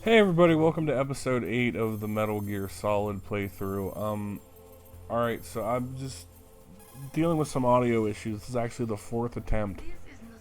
Hey everybody, welcome to episode 8 of the Metal Gear Solid playthrough. Alright, so I'm just dealing with some audio issues. This is actually the 4th attempt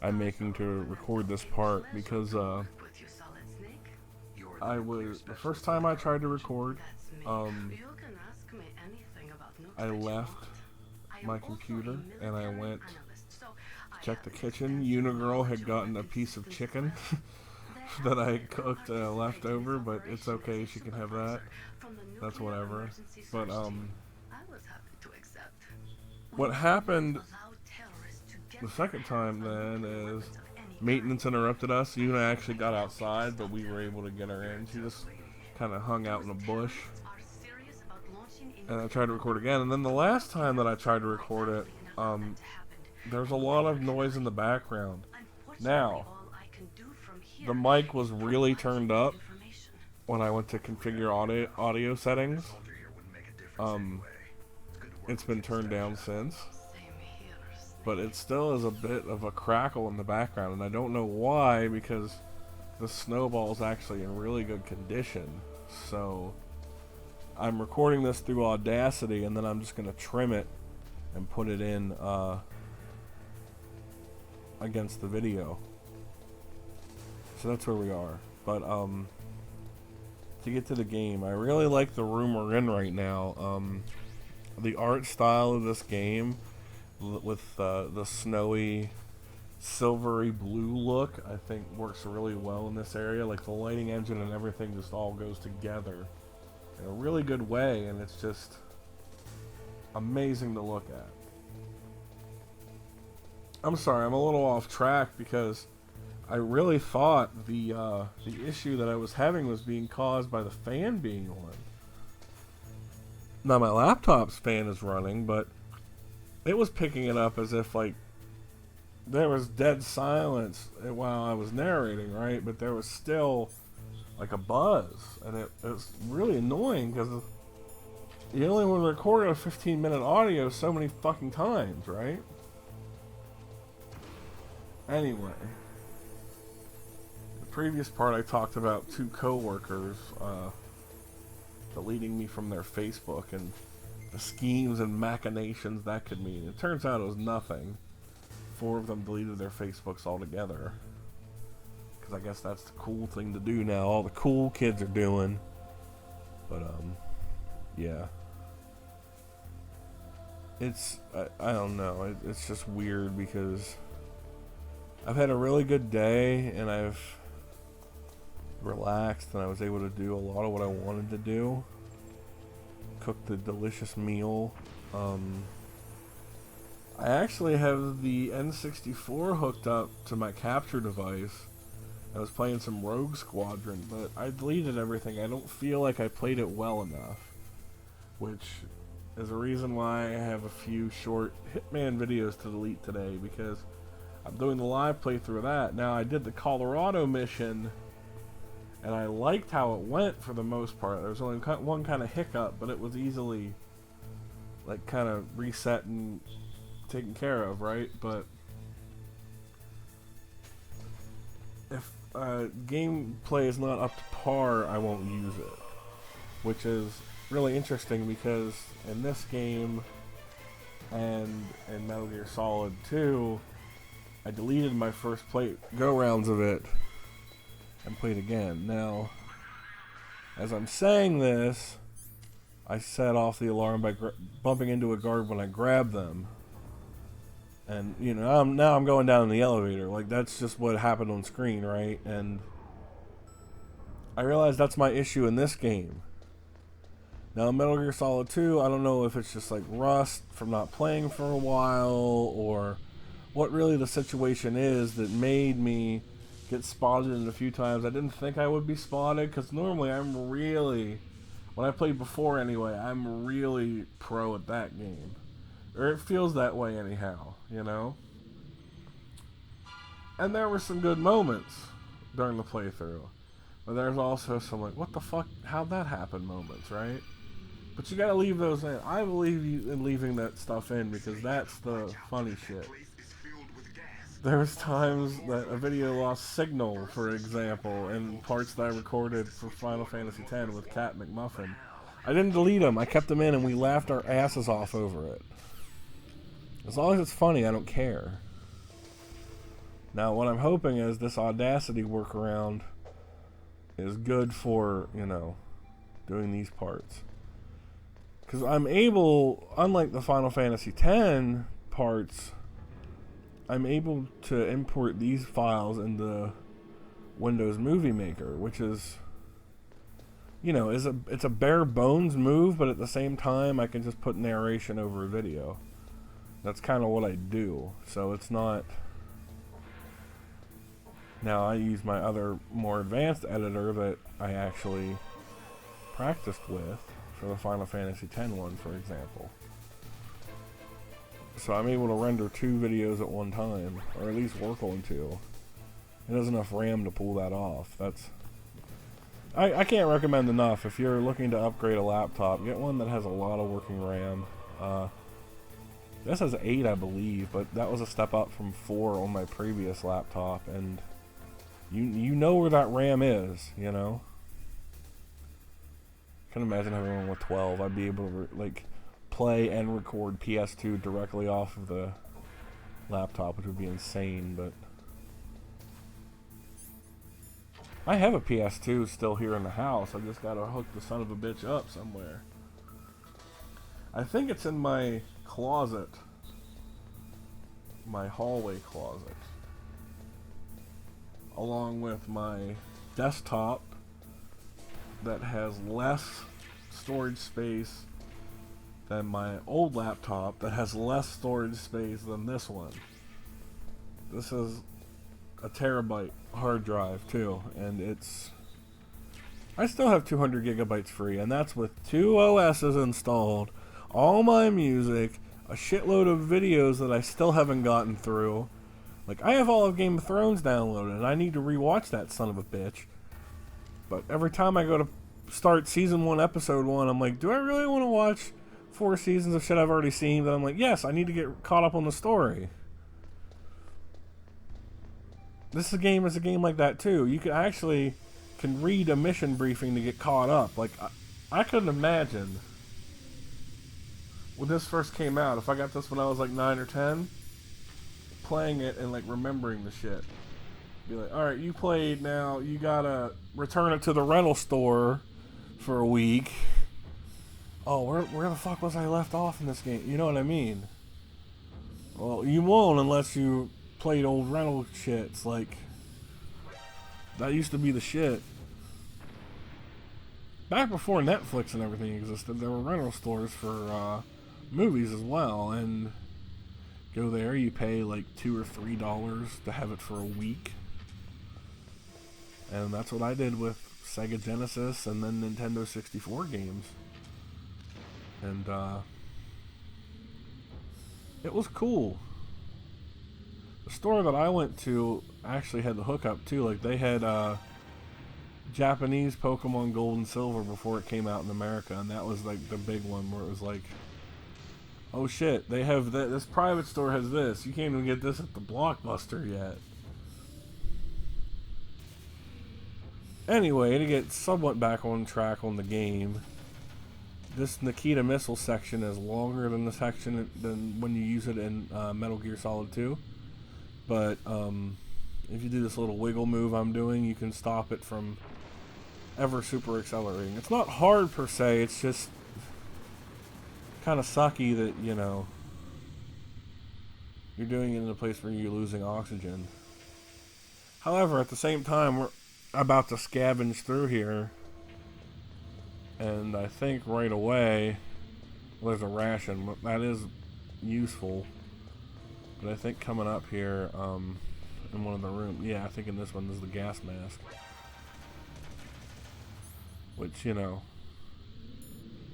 I'm making to record this part because, the first time I tried to record, I left my computer and I went to check the kitchen. Unigirl had gotten a piece of chicken that I cooked left over, but it's okay, she can have that. That's whatever. But what happened the second time then is maintenance interrupted us. Una actually got outside, but we were able to get her in. She just kind of hung out in a bush. And I tried to record again, and then the last time that I tried to record it, there's a lot of noise in the background. Now, the mic was really turned up when I went to configure audio settings. It's been turned down since, but it still is a bit of a crackle in the background, and I don't know why, because the snowball's actually in really good condition. So I'm recording this through Audacity, and then I'm just going to trim it and put it in against the video. So that's where we are. But to get to the game, I really like the room we're in right now. The art style of this game, with the snowy, silvery blue look, I think works really well in this area. Like the lighting engine and everything just all goes together in a really good way, and it's just amazing to look at. I'm sorry, I'm a little off track because I really thought the issue that I was having was being caused by the fan being on. Now my laptop's fan is running, but it was picking it up as if like there was dead silence while I was narrating, right? But there was still like a buzz, and it was really annoying because you only want to record a 15-minute audio so many fucking times, right? Anyway, the previous part I talked about two coworkers deleting me from their Facebook and the schemes and machinations that could mean. It turns out it was nothing. 4 of them deleted their Facebooks altogether, because I guess that's the cool thing to do now. All the cool kids are doing. But yeah, it's I don't know. It's just weird because I've had a really good day and I've relaxed and I was able to do a lot of what I wanted to do. Cooked a delicious meal. I actually have the N64 hooked up to my capture device. I was playing some Rogue Squadron, but I deleted everything. I don't feel like I played it well enough, which is a reason why I have a few short Hitman videos to delete today, because I'm doing the live playthrough of that. Now, I did the Colorado mission, and I liked how it went for the most part. There was only one kind of hiccup, but it was easily like kind of reset and taken care of, right? But if gameplay is not up to par, I won't use it, which is really interesting because in this game and in Metal Gear Solid 2, I deleted my first go-rounds of it and played again. Now, as I'm saying this, I set off the alarm by bumping into a guard when I grabbed them. And, you know, now I'm going down in the elevator. Like, that's just what happened on screen, right? And I realized that's my issue in this game. Now, in Metal Gear Solid 2, I don't know if it's just like rust from not playing for a while, or what really the situation is that made me get spotted in a few times. I didn't think I would be spotted, because normally I'm really, when I played before anyway, I'm really pro at that game. Or it feels that way anyhow, you know? And there were some good moments during the playthrough. But there's also some like, what the fuck, how'd that happen moments, right? But you gotta leave those in. I believe in leaving that stuff in, because that's the funny shit. There's times that a video lost signal, for example, in parts that I recorded for Final Fantasy X with Cat McMuffin. I didn't delete them, I kept them in and we laughed our asses off over it. As long as it's funny, I don't care. Now, what I'm hoping is this Audacity workaround is good for, you know, doing these parts. Because I'm able, unlike the Final Fantasy X parts, I'm able to import these files into Windows Movie Maker, which is, you know, it's a bare bones move, but at the same time I can just put narration over a video. That's kind of what I do. So it's not. Now I use my other more advanced editor that I actually practiced with for the Final Fantasy X one, for example. So I'm able to render 2 videos at one time, or at least work on 2. It has enough RAM to pull that off. That's I can't recommend enough. If you're looking to upgrade a laptop, get one that has a lot of working RAM. This has 8, I believe, but that was a step up from 4 on my previous laptop, and you know where that RAM is, you know? I can imagine having one with 12. I'd be able to like play and record PS2 directly off of the laptop, which would be insane, but I have a PS2 still here in the house. I just gotta hook the son of a bitch up somewhere. I think it's in my closet, my hallway closet, along with my desktop that has less storage space than my old laptop that has less storage space than this one. This is a terabyte hard drive too, and I still have 200 gigabytes free, and that's with 2 OSs installed, all my music, a shitload of videos that I still haven't gotten through. Like, I have all of Game of Thrones downloaded, and I need to rewatch that son of a bitch. But every time I go to start Season 1, Episode 1, I'm like, do I really want to watch 4 seasons of shit I've already seen? But I'm like, yes, I need to get caught up on the story. This game is a game like that too. You can read a mission briefing to get caught up. Like, I couldn't imagine when this first came out, if I got this when I was like 9 or 10, playing it and like remembering the shit. Be like, alright, you played, now you gotta return it to the rental store for a week. Oh, where the fuck was I left off in this game? You know what I mean? Well, you won't unless you played old rental shits. Like, that used to be the shit. Back before Netflix and everything existed, there were rental stores for movies as well, and go there, you pay like $2 or $3 to have it for a week. And that's what I did with Sega Genesis and then Nintendo 64 games. And it was cool. The store that I went to actually had the hookup too. Like, they had Japanese Pokemon Gold and Silver before it came out in America, and that was like the big one where it was like, oh shit, they have this private store has this. You can't even get this at the Blockbuster yet. Anyway, to get somewhat back on track on the game, this Nikita missile section is longer than the section than when you use it in Metal Gear Solid 2. But if you do this little wiggle move I'm doing, you can stop it from ever super accelerating. It's not hard per se, it's just kind of sucky that, you know, you're doing it in a place where you're losing oxygen. However, at the same time, we're about to scavenge through here, and I think right away, well, there's a ration, but that is useful. But I think coming up here, in one of the rooms, yeah, I think in this one, there's the gas mask. Which, you know,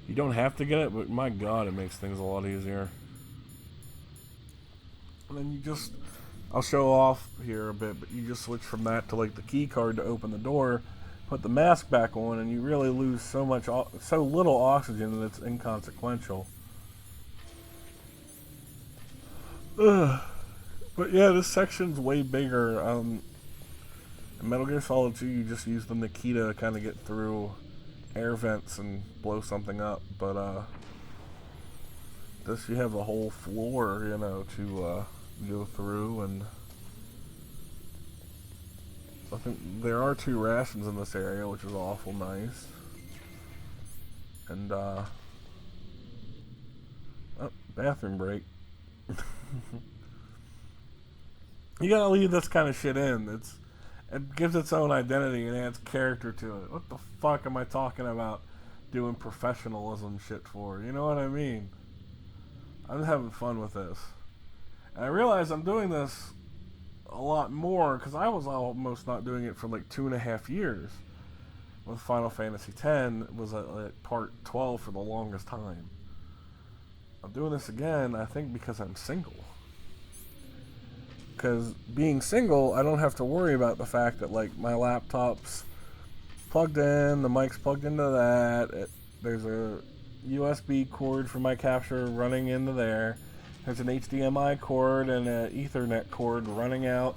you don't have to get it, but my god, it makes things a lot easier. And then you just, I'll show off here a bit, but you just switch from that to like the key card to open the door, put the mask back on, and you really lose so little oxygen that it's inconsequential. Ugh. But yeah, this section's way bigger. In Metal Gear Solid 2, you just use the Nikita to kind of get through air vents and blow something up. But this, you have the whole floor, you know, to go through. And I think there are 2 rations in this area, which is awful nice. And oh, bathroom break. You gotta leave this kind of shit in. It gives its own identity and adds character to it. What the fuck am I talking about doing professionalism shit for? You know what I mean? I'm having fun with this. And I realize I'm doing this a lot more because I was almost not doing it for like 2.5 years. With Final Fantasy X was at part 12 for the longest time. I'm doing this again, I think, because I'm single. Because being single, I don't have to worry about the fact that, like, my laptop's plugged in, the mic's plugged into that, there's a USB cord for my capture running into there, there's an HDMI cord and an Ethernet cord running out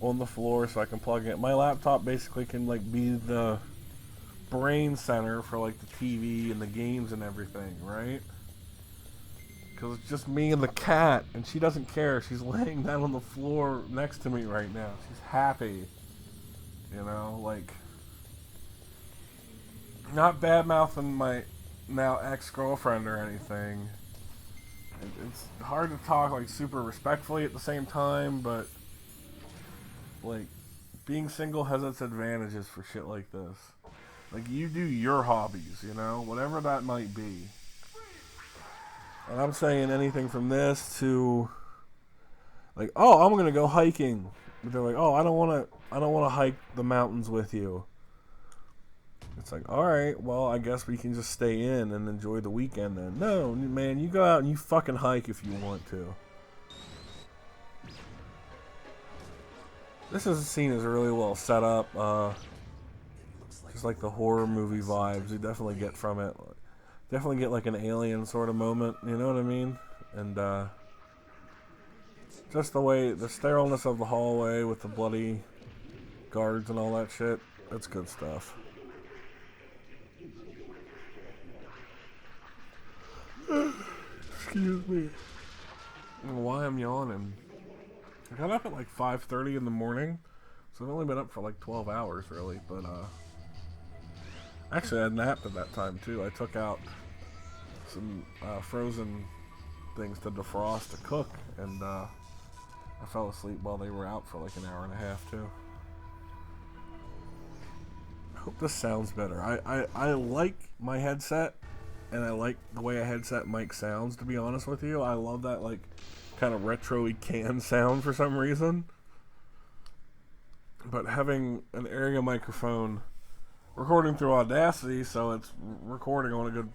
on the floor so I can plug it. My laptop basically can, like, be the brain center for, like, the TV and the games and everything, right? Because it's just me and the cat, and she doesn't care. She's laying down on the floor next to me right now. She's happy. You know, like, not bad-mouthing my now ex-girlfriend or anything. It's hard to talk, like, super respectfully at the same time, but, like, being single has its advantages for shit like this. Like, you do your hobbies, you know, whatever that might be. And I'm saying anything from this to, like, oh, I'm gonna go hiking. But they're like, oh, I don't wanna hike the mountains with you. It's like, all right, well, I guess we can just stay in and enjoy the weekend then. No, man, you go out and you fucking hike if you want to. This scene is really well set up. Just like the horror movie vibes you definitely get from it. Definitely get like an Alien sort of moment, you know what I mean? And just the way, the sterileness of the hallway with the bloody guards and all that shit, that's good stuff. Excuse me. I don't know why I'm yawning. I got up at like 5:30 in the morning, so I've only been up for like 12 hours really, but actually I napped at that time too. I took out some frozen things to defrost to cook, and I fell asleep while they were out for like an hour and a half too. I hope this sounds better. I like my headset, and I like the way a headset mic sounds, to be honest with you. I love that like kind of retro-y can sound for some reason. But having an area microphone recording through Audacity, so it's recording on a good,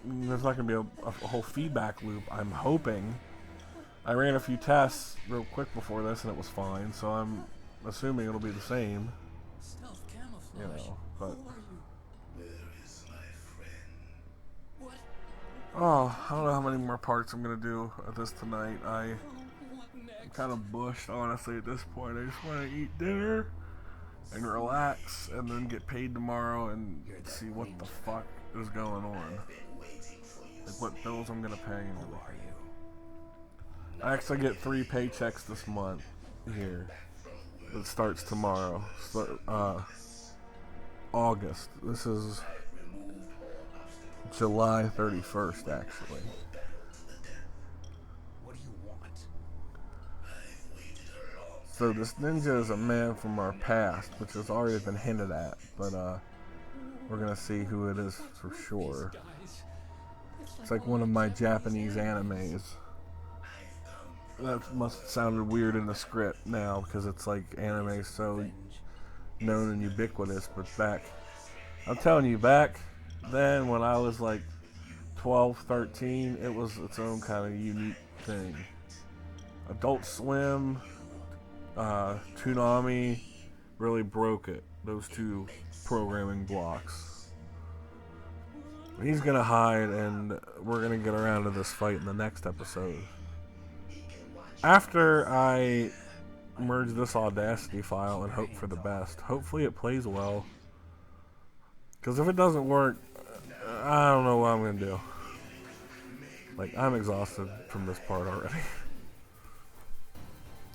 there's not going to be a whole feedback loop, I'm hoping. I ran a few tests real quick before this and it was fine, so I'm assuming it'll be the same. You know, but oh, I don't know how many more parts I'm going to do of this tonight. I'm kind of bushed, honestly, at this point. I just want to eat dinner and relax and then get paid tomorrow and see what the fuck is going on. Like what bills I'm going to pay and everything. I actually get 3 paychecks this month here. It starts tomorrow. So, August. This is July 31st, actually. What do you want? So this ninja is a man from our past, which has already been hinted at, but we're gonna see who it is for sure. It's like one of my Japanese animes. That must have sounded weird in the script now, because it's like anime so known and ubiquitous, but I'm telling you, back then when I was like 12, 13, it was its own kind of unique thing. Adult Swim, Toonami really broke it, those 2 programming blocks. He's gonna hide, and we're gonna get around to this fight in the next episode. after I merge this Audacity file and hope for the best, hopefully it plays well. Because if it doesn't work, I don't know what I'm going to do. Like, I'm exhausted from this part already.